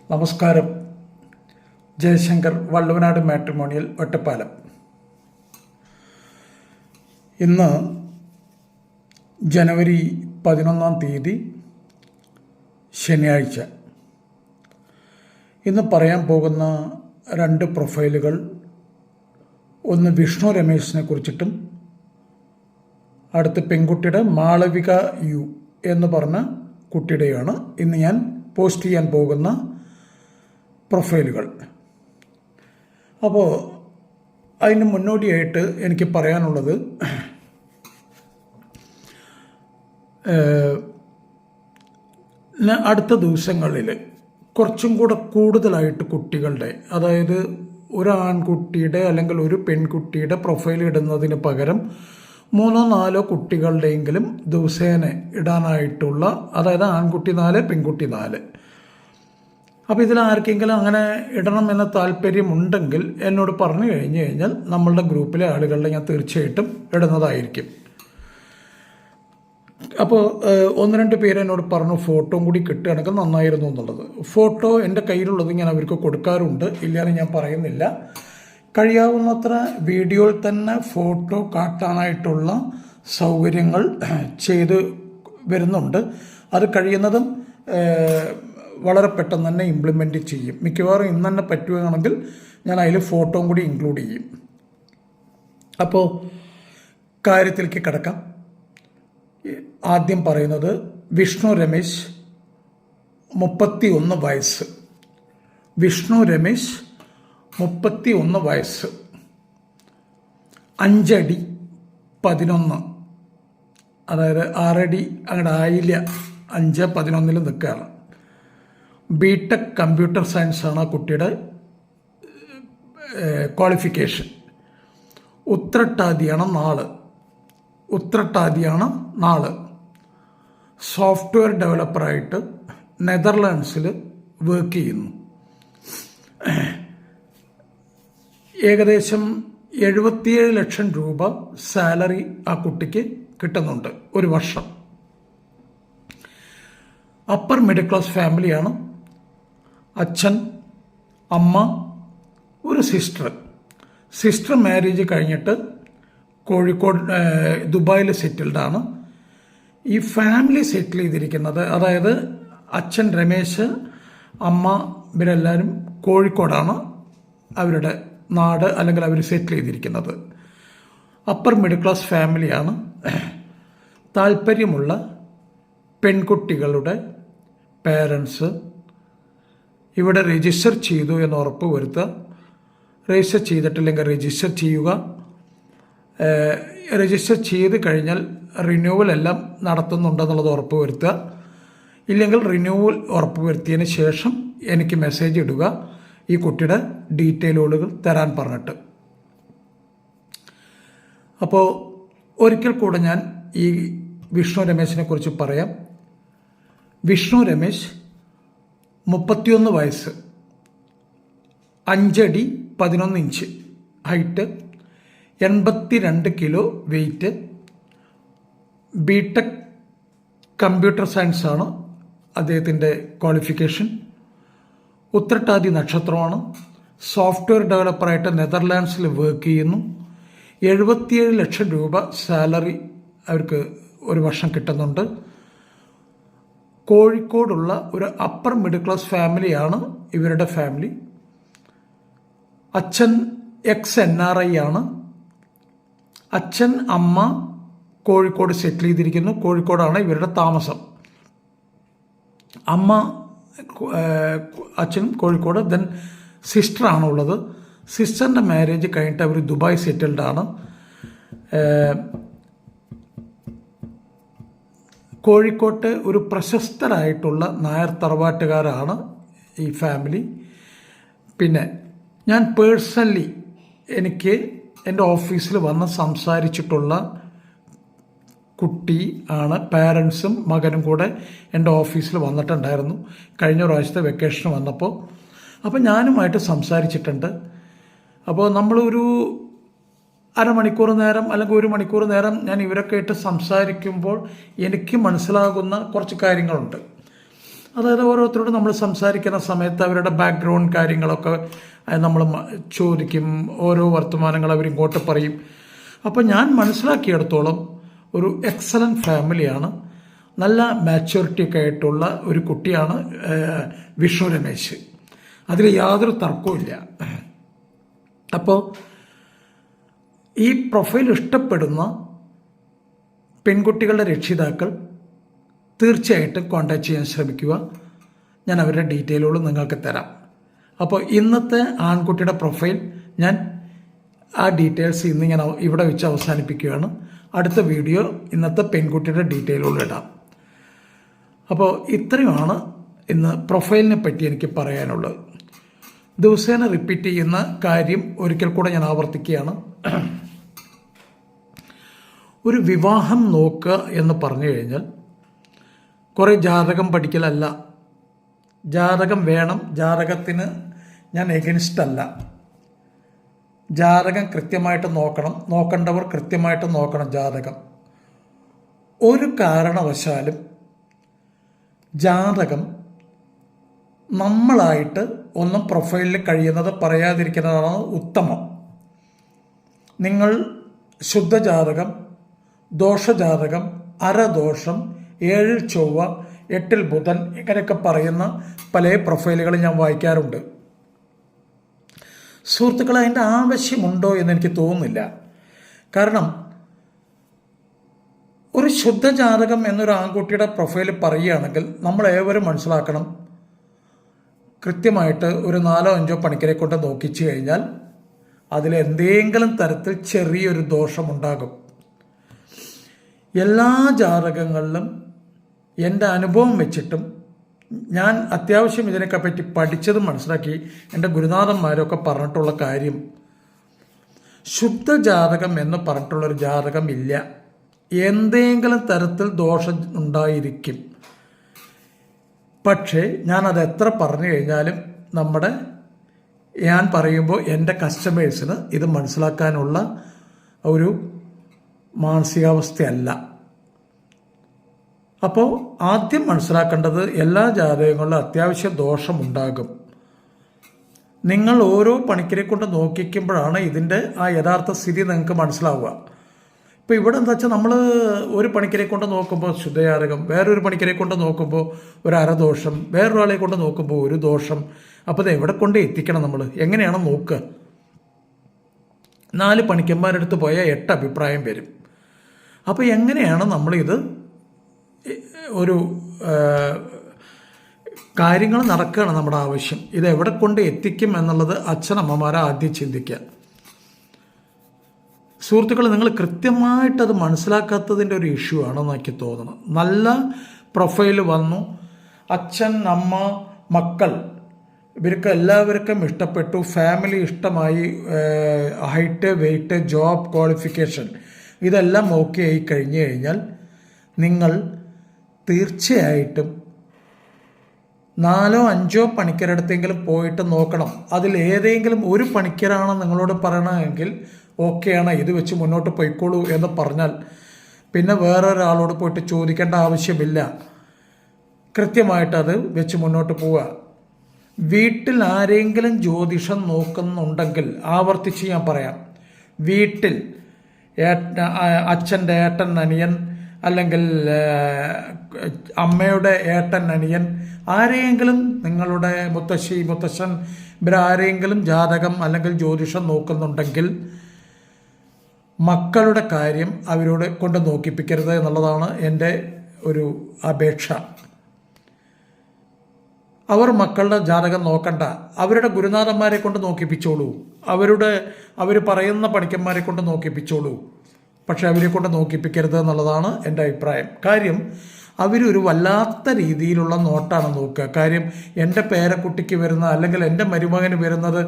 നമസ്കാരം. ജയശങ്കർ, വള്ളുവനാട് മാട്രിമോണിയൽ, ഒറ്റപ്പാലം. ഇന്ന് ജനുവരി 11 ശനിയാഴ്ച. ഇന്ന് പറയാൻ പോകുന്ന രണ്ട് പ്രൊഫൈലുകൾ, ഒന്ന് വിഷ്ണു രമേശിനെ കുറിച്ചിട്ടും അടുത്ത പെൺകുട്ടിയുടെ മാളവിക യു എന്ന് പറഞ്ഞ കുട്ടിയുടെയാണ് ഇന്ന് ഞാൻ പോസ്റ്റ് ചെയ്യാൻ പോകുന്ന പ്രൊഫൈലുകൾ. അപ്പോൾ അതിന് മുന്നോടിയായിട്ട് എനിക്ക് പറയാനുള്ളത്, അടുത്ത ദിവസങ്ങളിൽ കുറച്ചും കൂടെ കൂടുതലായിട്ട് കുട്ടികളുടെ, അതായത് ഒരു ആൺകുട്ടിയുടെ അല്ലെങ്കിൽ ഒരു പെൺകുട്ടിയുടെ പ്രൊഫൈൽ ഇടുന്നതിന് പകരം 3-4 കുട്ടികളുടെയെങ്കിലും ദിവസേന ഇടാനായിട്ടുള്ള, അതായത് ആൺകുട്ടി 4 പെൺകുട്ടി 4. അപ്പോൾ ഇതിൽ ആർക്കെങ്കിലും അങ്ങനെ ഇടണം എന്ന താല്പര്യമുണ്ടെങ്കിൽ എന്നോട് പറഞ്ഞു കഴിഞ്ഞാൽ നമ്മളുടെ ഗ്രൂപ്പിലെ ആളുകളുടെ ഞാൻ തീർച്ചയായിട്ടും ഇടുന്നതായിരിക്കും. അപ്പോൾ 1-2 പേര് എന്നോട് പറഞ്ഞു ഫോട്ടോയും കൂടി കിട്ടുകയാണെങ്കിൽ നന്നായിരുന്നു എന്നുള്ളത്. ഫോട്ടോ എൻ്റെ കയ്യിലുള്ളത് ഞാൻ അവർക്ക് കൊടുക്കാറുണ്ട്, ഇല്ലാതെ ഞാൻ പറയുന്നില്ല. കഴിയാവുന്നത്ര വീഡിയോയിൽ തന്നെ ഫോട്ടോ കാട്ടാനായിട്ടുള്ള സൗകര്യങ്ങൾ ചെയ്ത് വരുന്നുണ്ട്. അത് കഴിയുന്നതും വളരെ പെട്ടെന്ന് തന്നെ ഇംപ്ലിമെൻ്റ് ചെയ്യും. മിക്കവാറും ഇന്ന് തന്നെ പറ്റുകയാണെങ്കിൽ ഞാൻ അതിൽ ഫോട്ടോയും കൂടി ഇൻക്ലൂഡ് ചെയ്യും. അപ്പോൾ കാര്യത്തിലേക്ക് കിടക്കാം. ആദ്യം പറയുന്നത് വിഷ്ണു രമേശ്, 31 വയസ്സ്. വിഷ്ണു രമേശ് 31 വയസ്സ്, 5 അടി 11, അതായത് 6 അടി അങ്ങോട്ട് ആയില്ല, 5-11 നിൽക്കുകയാണ്. ബിടെക് കമ്പ്യൂട്ടർ സയൻസ് ആണ് ആ കുട്ടിയുടെ ക്വാളിഫിക്കേഷൻ. ഉത്രട്ടാതിയാണ് നാള്. സോഫ്റ്റ്വെയർ ഡെവലപ്പറായിട്ട് നെതർലാൻഡ്സിൽ വർക്ക് ചെയ്യുന്നു. ഏകദേശം 77 ലക്ഷം രൂപ സാലറി ആ കുട്ടിക്ക് കിട്ടുന്നുണ്ട് ഒരു വർഷം. അപ്പർ മിഡിൽ ക്ലാസ് ഫാമിലിയാണ്. അച്ഛൻ, അമ്മ, ഒരു സിസ്റ്റർ മാരേജ് കഴിഞ്ഞിട്ട് കോഴിക്കോട് ദുബായിൽ സെറ്റിൽഡാണ്. ഈ ഫാമിലി സെറ്റിൽ ചെയ്തിരിക്കുന്നത്, അതായത് അച്ഛൻ രമേശ്, അമ്മ, ഇവരെല്ലാവരും കോഴിക്കോടാണ് അവരുടെ നാട്, അല്ലെങ്കിൽ അവർ സെറ്റിൽ ചെയ്തിരിക്കുന്നത്. അപ്പർ മിഡിൽ ക്ലാസ് ഫാമിലിയാണ്. താല്പര്യമുള്ള പെൺകുട്ടികളുടെ പേരൻസ് ഇവിടെ രജിസ്റ്റർ ചെയ്തു എന്ന് ഉറപ്പ് വരുത്തുക. രജിസ്റ്റർ ചെയ്തിട്ടില്ലെങ്കിൽ രജിസ്റ്റർ ചെയ്യുക. രജിസ്റ്റർ ചെയ്ത് കഴിഞ്ഞാൽ റിന്യൂവൽ എല്ലാം നടത്തുന്നുണ്ടെന്നുള്ളത് ഉറപ്പ് വരുത്തുക. ഇല്ലെങ്കിൽ റിന്യൂവൽ ഉറപ്പ് വരുത്തിയതിന് ശേഷം എനിക്ക് മെസ്സേജ് ഇടുക, ഈ കുട്ടിയുടെ ഡീറ്റെയിലുകൾ തരാൻ പറഞ്ഞിട്ട്. അപ്പോൾ ഒരിക്കൽ കൂടെ ഞാൻ ഈ വിഷ്ണു രമേശിനെ കുറിച്ച് പറയാം. വിഷ്ണു രമേശ് 31 വയസ്സ്, 5 അടി 11 inch height, 82 kilo weight. BTech computer science ആണ് അദ്ദേഹത്തിൻ്റെ ക്വാളിഫിക്കേഷൻ. ഉത്രട്ടാതി നക്ഷത്രമാണ്. സോഫ്റ്റ്വെയർ ഡെവലപ്പറായിട്ട് നെതർലാൻഡ്സിൽ വർക്ക് ചെയ്യുന്നു. 77 ലക്ഷം രൂപ സാലറി അവർക്ക് ഒരു വർഷം കിട്ടുന്നുണ്ട്. കോഴിക്കോടുള്ള ഒരു അപ്പർ മിഡിൽ ക്ലാസ് ഫാമിലിയാണ് ഇവരുടെ ഫാമിലി. അച്ഛൻ ex-NRI ആണ്. അച്ഛൻ, അമ്മ കോഴിക്കോട് സെറ്റിൽ ചെയ്തിരിക്കുന്നു. കോഴിക്കോടാണ് ഇവരുടെ താമസം. അച്ഛൻ കോഴിക്കോട്. ദെൻ സിസ്റ്ററാണുള്ളത്. സിസ്റ്ററിൻ്റെ മാരേജ് കഴിഞ്ഞിട്ട് അവർ ദുബായ് സെറ്റിൽഡാണ്. കോഴിക്കോട്ട് ഒരു പ്രശസ്തരായിട്ടുള്ള നായർ തറവാട്ടുകാരാണ് ഈ ഫാമിലി. പിന്നെ ഞാൻ പേഴ്സണലി എനിക്ക് എൻ്റെ ഓഫീസിൽ വന്ന് സംസാരിച്ചിട്ടുള്ള കുട്ടി ആണ്. പാരൻസും മകനും കൂടെ എൻ്റെ ഓഫീസിൽ വന്നിട്ടുണ്ടായിരുന്നു കഴിഞ്ഞ പ്രാവശ്യത്തെ വെക്കേഷന് വന്നപ്പോൾ. അപ്പോൾ ഞാനുമായിട്ട് സംസാരിച്ചിട്ടുണ്ട്. അപ്പോൾ നമ്മളൊരു അരമണിക്കൂർ നേരം അല്ലെങ്കിൽ 1 മണിക്കൂർ നേരം ഞാൻ ഇവരൊക്കെ ആയിട്ട് സംസാരിക്കുമ്പോൾ എനിക്ക് മനസ്സിലാകുന്ന കുറച്ച് കാര്യങ്ങളുണ്ട്. അതായത് ഓരോരുത്തരോട് നമ്മൾ സംസാരിക്കുന്ന സമയത്ത് അവരുടെ ബാക്ക്ഗ്രൗണ്ട് കാര്യങ്ങളൊക്കെ നമ്മൾ ചോദിക്കും, ഓരോ വർത്തമാനങ്ങൾ അവരിങ്ങോട്ട് പറയും. അപ്പോൾ ഞാൻ മനസ്സിലാക്കിയിടത്തോളം ഒരു എക്സലൻറ്റ് ഫാമിലിയാണ്, നല്ല മാച്യൂരിറ്റി ഒക്കെ ആയിട്ടുള്ള ഒരു കുട്ടിയാണ് വിഷ്ണു രമേശ്. അതിൽ യാതൊരു തർക്കവുമില്ല. അപ്പോൾ ഈ പ്രൊഫൈൽ ഇഷ്ടപ്പെടുന്ന പെൺകുട്ടികളുടെ രക്ഷിതാക്കൾ തീർച്ചയായിട്ടും കോൺടാക്ട് ചെയ്യാൻ ശ്രമിക്കുക. ഞാൻ അവരുടെ ഡീറ്റെയിലുകൾ നിങ്ങൾക്ക് തരാം. അപ്പോൾ ഇന്നത്തെ ആൺകുട്ടിയുടെ പ്രൊഫൈൽ ഞാൻ ആ ഡീറ്റെയിൽസ് ഇന്ന് ഞാൻ ഇവിടെ വെച്ച് അവസാനിപ്പിക്കുകയാണ്. അടുത്ത വീഡിയോ ഇന്നത്തെ പെൺകുട്ടിയുടെ ഡീറ്റെയിലുകൾ ഇടാം. അപ്പോൾ ഇത്രയുമാണ് ഇന്ന് പ്രൊഫൈലിനെ പറ്റി എനിക്ക് പറയാനുള്ളത്. ദിവസേന റിപ്പീറ്റ് ചെയ്യുന്ന കാര്യം ഒരിക്കൽ കൂടെ ഞാൻ ആവർത്തിക്കുകയാണ്. ഒരു വിവാഹം നോക്കുക എന്ന് പറഞ്ഞു കഴിഞ്ഞാൽ കുറേ ജാതകം പഠിക്കലല്ല. ജാതകം വേണം, ജാതകത്തിന് ഞാൻ എഗൻസ്റ്റ് അല്ല. ജാതകം കൃത്യമായിട്ട് നോക്കണം, നോക്കേണ്ടവർ കൃത്യമായിട്ട് നോക്കണം ജാതകം. ഒരു കാരണവശാലും ജാതകം നമ്മളായിട്ട് ഒന്നും പ്രൊഫൈലിൽ കഴിയുന്നത് പറയാതിരിക്കുന്നതാണ് ഉത്തമം. നിങ്ങൾ ശുദ്ധജാതകം, ദോഷജാതകം, അരദോഷം, 7 ചൊവ്വ 8 ബുധൻ ഇങ്ങനെയൊക്കെ പറയുന്ന പല പ്രൊഫൈലുകൾ ഞാൻ വായിക്കാറുണ്ട്. സുഹൃത്തുക്കളെ, അതിൻ്റെ ആവശ്യമുണ്ടോ എന്നെനിക്ക് തോന്നുന്നില്ല. കാരണം ഒരു ശുദ്ധജാതകം എന്നൊരു ആൺകുട്ടിയുടെ പ്രൊഫൈൽ പറയുകയാണെങ്കിൽ നമ്മൾ ഏവരും മനസ്സിലാക്കണം, കൃത്യമായിട്ട് ഒരു 4-5 പണിക്കരെ കൊണ്ട് നോക്കിച്ചു കഴിഞ്ഞാൽ അതിലെന്തെങ്കിലും തരത്തിൽ ചെറിയൊരു ദോഷമുണ്ടാകും. എല്ലാ ജാതകങ്ങളിലും എൻ്റെ അനുഭവം വെച്ചിട്ടും ഞാൻ അത്യാവശ്യം ഇതിനൊക്കെ പറ്റി പഠിച്ചതും മനസ്സിലാക്കി എൻ്റെ ഗുരുനാഥന്മാരൊക്കെ പറഞ്ഞിട്ടുള്ള കാര്യം, ശുദ്ധജാതകം എന്ന് പറഞ്ഞിട്ടുള്ളൊരു ജാതകം ഇല്ല. എന്തെങ്കിലും തരത്തിൽ ദോഷം ഉണ്ടായിരിക്കും. പക്ഷേ ഞാനത് എത്ര പറഞ്ഞു കഴിഞ്ഞാലും ഞാൻ പറയുമ്പോൾ എൻ്റെ കസ്റ്റമേഴ്സിന് ഇത് മനസ്സിലാക്കാനുള്ള ഒരു മാനസികാവസ്ഥയല്ല. അപ്പോൾ ആദ്യം മനസ്സിലാക്കേണ്ടത് എല്ലാ ജാതകങ്ങളിലും അത്യാവശ്യം ദോഷമുണ്ടാകും. നിങ്ങൾ ഓരോ പണിക്കരെ കൊണ്ട് നോക്കിക്കുമ്പോഴാണ് ഇതിൻ്റെ ആ യഥാർത്ഥ സ്ഥിതി നിങ്ങൾക്ക് മനസ്സിലാവുക. ഇപ്പോൾ ഇവിടെ എന്താ വെച്ചാൽ നമ്മൾ ഒരു പണിക്കരെ കൊണ്ട് നോക്കുമ്പോൾ ശുദ്ധജാതകം, വേറൊരു പണിക്കരെ കൊണ്ട് നോക്കുമ്പോൾ ഒരു അരദോഷം, വേറൊരാളെ കൊണ്ട് നോക്കുമ്പോൾ ഒരു ദോഷം. അപ്പോൾ ഇത് എവിടെ കൊണ്ട് എത്തിക്കണം? നമ്മൾ എങ്ങനെയാണ് നോക്കുക? 4 പണിക്കന്മാരെടുത്ത് പോയാൽ 8 അഭിപ്രായം വരും. അപ്പോൾ എങ്ങനെയാണ് നമ്മളിത് ഒരു കാര്യങ്ങൾ നടക്കുകയാണ് നമ്മുടെ ആവശ്യം, ഇത് എവിടെ കൊണ്ട് എത്തിക്കും എന്നുള്ളത് അച്ഛനമ്മമാരെ ആദ്യം ചിന്തിക്കുക. സുഹൃത്തുക്കൾ, നിങ്ങൾ കൃത്യമായിട്ടത് മനസ്സിലാക്കാത്തതിൻ്റെ ഒരു ഇഷ്യൂ ആണെന്ന് എനിക്ക് തോന്നുന്നു. നല്ല പ്രൊഫൈൽ വന്നു, അച്ഛൻ, അമ്മ, മക്കൾ ഇവർക്ക് എല്ലാവർക്കും ഇഷ്ടപ്പെട്ടു, ഫാമിലി ഇഷ്ടമായി, ഹൈറ്റ്, വെയ്റ്റ്, ജോബ് ക്വാളിഫിക്കേഷൻ ഇതെല്ലാം ഓക്കെ ആയി കഴിഞ്ഞു കഴിഞ്ഞാൽ നിങ്ങൾ തീർച്ചയായിട്ടും 4-5 പണിക്കരടുത്തെങ്കിലും പോയിട്ട് നോക്കണം. അതിൽ ഏതെങ്കിലും ഒരു പണിക്കരാണ് നിങ്ങളോട് പറയണമെങ്കിൽ ഓക്കെയാണ്, ഇത് വെച്ച് മുന്നോട്ട് പോയിക്കോളൂ എന്ന് പറഞ്ഞാൽ പിന്നെ വേറൊരാളോട് പോയിട്ട് ചോദിക്കേണ്ട ആവശ്യമില്ല. കൃത്യമായിട്ടത് വെച്ച് മുന്നോട്ട് പോവുക. വീട്ടിൽ ആരെങ്കിലും ജ്യോതിഷം നോക്കുന്നുണ്ടെങ്കിൽ ആവർത്തിച്ച് ഞാൻ പറയാം, വീട്ടിൽ അച്ഛൻ്റെ ഏട്ടൻ അനിയൻ അല്ലെങ്കിൽ അമ്മയുടെ ഏട്ടൻ അനിയൻ ആരെയെങ്കിലും, നിങ്ങളുടെ മുത്തശ്ശി മുത്തശ്ശൻ ഇവരാരെങ്കിലും ജാതകം അല്ലെങ്കിൽ ജ്യോതിഷം നോക്കുന്നുണ്ടെങ്കിൽ മക്കളുടെ കാര്യം അവരോട് കൊണ്ട് നോക്കിപ്പിക്കരുത് എന്നുള്ളതാണ് എൻ്റെ ഒരു അപേക്ഷ. അവർ മക്കളുടെ ജാതകം നോക്കണ്ട, അവരുടെ ഗുരുനാഥന്മാരെ കൊണ്ട് നോക്കിപ്പിച്ചോളൂ, അവർ പറയുന്ന പണിക്കന്മാരെ കൊണ്ട് നോക്കിപ്പിച്ചോളൂ. പക്ഷെ അവരെ കൊണ്ട് നോക്കിപ്പിക്കരുത് എന്നുള്ളതാണ് എൻ്റെ അഭിപ്രായം. കാര്യം അവരൊരു വല്ലാത്ത രീതിയിലുള്ള നോട്ടാണ് നോക്കുക. കാര്യം എൻ്റെ പേരക്കുട്ടിക്ക് വരുന്ന അല്ലെങ്കിൽ എൻ്റെ മരുമകന് വരുന്നത്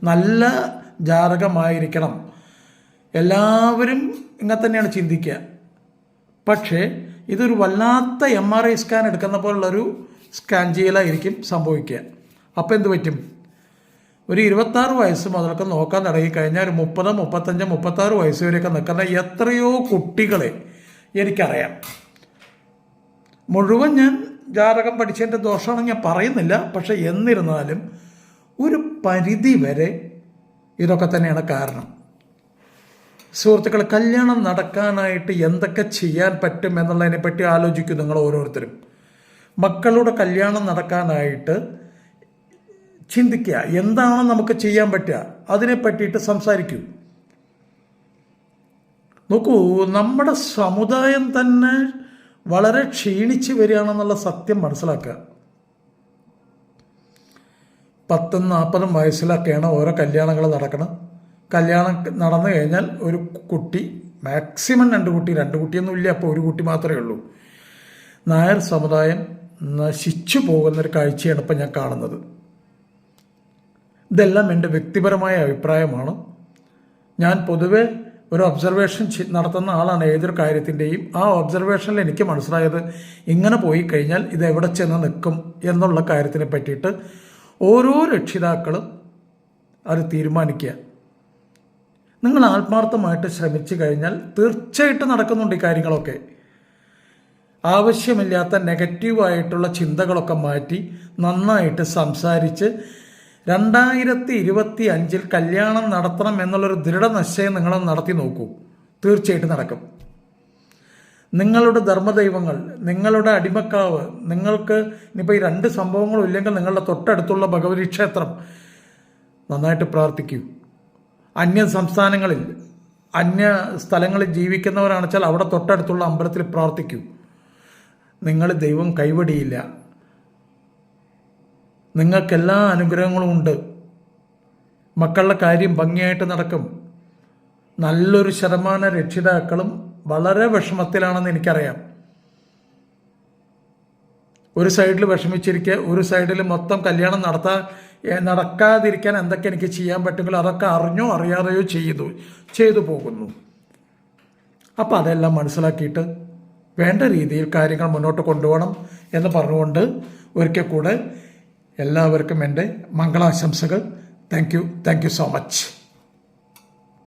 നല്ല ജാതകമായിരിക്കണം, എല്ലാവരും ഇങ്ങനെ തന്നെയാണ് ചിന്തിക്കുക. പക്ഷേ ഇതൊരു വല്ലാത്ത MRI സ്കാൻ എടുക്കുന്ന പോലുള്ളൊരു സ്കാൻ ചെയ്യലായിരിക്കും സംഭവിക്കുക. അപ്പോൾ എന്ത് പറ്റും? ഒരു 26 വയസ്സ് മുതലൊക്കെ നോക്കാൻ തുടങ്ങിക്കഴിഞ്ഞാൽ ഒരു 30, 35, 36 വയസ്സ് വരെയൊക്കെ നിൽക്കുന്ന എത്രയോ കുട്ടികളെ എനിക്കറിയാം. മുഴുവൻ ഞാൻ ജാതകം പഠിച്ചതിൻ്റെ ദോഷമാണെന്ന് ഞാൻ പറയുന്നില്ല. പക്ഷെ എന്നിരുന്നാലും ഒരു പരിധി വരെ ഇതൊക്കെ തന്നെയാണ് കാരണം. സുഹൃത്തുക്കളെ, കല്യാണം നടക്കാനായിട്ട് എന്തൊക്കെ ചെയ്യാൻ പറ്റും എന്നുള്ളതിനെ പറ്റി ആലോചിക്കും നിങ്ങൾ ഓരോരുത്തരും. മക്കളുടെ കല്യാണം നടക്കാനായിട്ട് ചിന്തിക്കുക, എന്താണ് നമുക്ക് ചെയ്യാൻ പറ്റുക, അതിനെ പറ്റിയിട്ട് സംസാരിക്കൂ. നോക്കൂ, നമ്മുടെ സമുദായം തന്നെ വളരെ ക്ഷീണിച്ച് വരികയാണെന്നുള്ള സത്യം മനസ്സിലാക്കുക. 10-40 വയസ്സിലൊക്കെയാണ് ഓരോ കല്യാണങ്ങൾ നടക്കണം. കല്യാണം നടന്നു കഴിഞ്ഞാൽ ഒരു കുട്ടി, മാക്സിമം 2 കുട്ടി, 2 കുട്ടിയൊന്നും ഇല്ല, അപ്പോൾ 1 കുട്ടി മാത്രമേ ഉള്ളൂ. നായർ സമുദായം നശിച്ചു പോകുന്നൊരു കാഴ്ചയാണ് ഇപ്പം ഞാൻ കാണുന്നത്. ഇതെല്ലാം എൻ്റെ വ്യക്തിപരമായ അഭിപ്രായമാണ്. ഞാൻ പൊതുവെ ഒരു ഒബ്സർവേഷൻ നടത്തുന്ന ആളാണ് ഏതൊരു കാര്യത്തിൻ്റെയും. ആ ഒബ്സർവേഷനിൽ എനിക്ക് മനസ്സിലായത്, ഇങ്ങനെ പോയി കഴിഞ്ഞാൽ ഇത് എവിടെ ചെന്ന് നിൽക്കും എന്നുള്ള കാര്യത്തിനെ പറ്റിയിട്ട് ഓരോ രക്ഷിതാക്കളും അത് തീരുമാനിക്കുക. നിങ്ങൾ ആത്മാർത്ഥമായിട്ട് ശ്രമിച്ചു കഴിഞ്ഞാൽ തീർച്ചയായിട്ടും നടക്കുന്നുണ്ട് ഈ കാര്യങ്ങളൊക്കെ. ആവശ്യമില്ലാത്ത നെഗറ്റീവായിട്ടുള്ള ചിന്തകളൊക്കെ മാറ്റി നന്നായിട്ട് സംസാരിച്ച് 2025 കല്യാണം നടത്തണം എന്നുള്ളൊരു ദൃഢനിശ്ചയം നിങ്ങൾ നടത്തി നോക്കൂ. തീർച്ചയായിട്ടും നടക്കും. നിങ്ങളുടെ ധർമ്മദൈവങ്ങൾ, നിങ്ങളുടെ അടിമക്കാവ്, നിങ്ങൾക്ക് ഇനിയിപ്പോൾ ഈ 2 സംഭവങ്ങളും ഇല്ലെങ്കിൽ നിങ്ങളുടെ തൊട്ടടുത്തുള്ള ഭഗവതി ക്ഷേത്രം നന്നായിട്ട് പ്രാർത്ഥിക്കൂ. അന്യ സംസ്ഥാനങ്ങളിൽ, അന്യ സ്ഥലങ്ങളിൽ ജീവിക്കുന്നവരാണെന്ന് വെച്ചാൽ അവിടെ തൊട്ടടുത്തുള്ള അമ്പലത്തിൽ പ്രാർത്ഥിക്കൂ. നിങ്ങൾ ദൈവം കൈവടിയില്ല. നിങ്ങൾക്കെല്ലാ അനുഗ്രഹങ്ങളും ഉണ്ട്. മക്കളുടെ കാര്യം ഭംഗിയായിട്ട് നടക്കും. നല്ലൊരു ശതമാനം രക്ഷിതാക്കളും വളരെ വിഷമത്തിലാണെന്ന് എനിക്കറിയാം. ഒരു സൈഡിൽ വിഷമിച്ചിരിക്കുക, ഒരു സൈഡിൽ മൊത്തം കല്യാണം നടക്കാതിരിക്കാൻ എന്തൊക്കെ എനിക്ക് ചെയ്യാൻ പറ്റുമെങ്കിലും അതൊക്കെ അറിഞ്ഞോ അറിയാതെയോ ചെയ്തു പോകുന്നു. അപ്പോൾ അതെല്ലാം മനസ്സിലാക്കിയിട്ട് വേണ്ട രീതിയിൽ കാര്യങ്ങൾ മുന്നോട്ട് കൊണ്ടുപോകണം എന്ന് പറഞ്ഞുകൊണ്ട് ഒരിക്കൽ കൂടെ എല്ലാവർക്കും എൻ്റെ മംഗളാശംസകൾ. Thank you so much.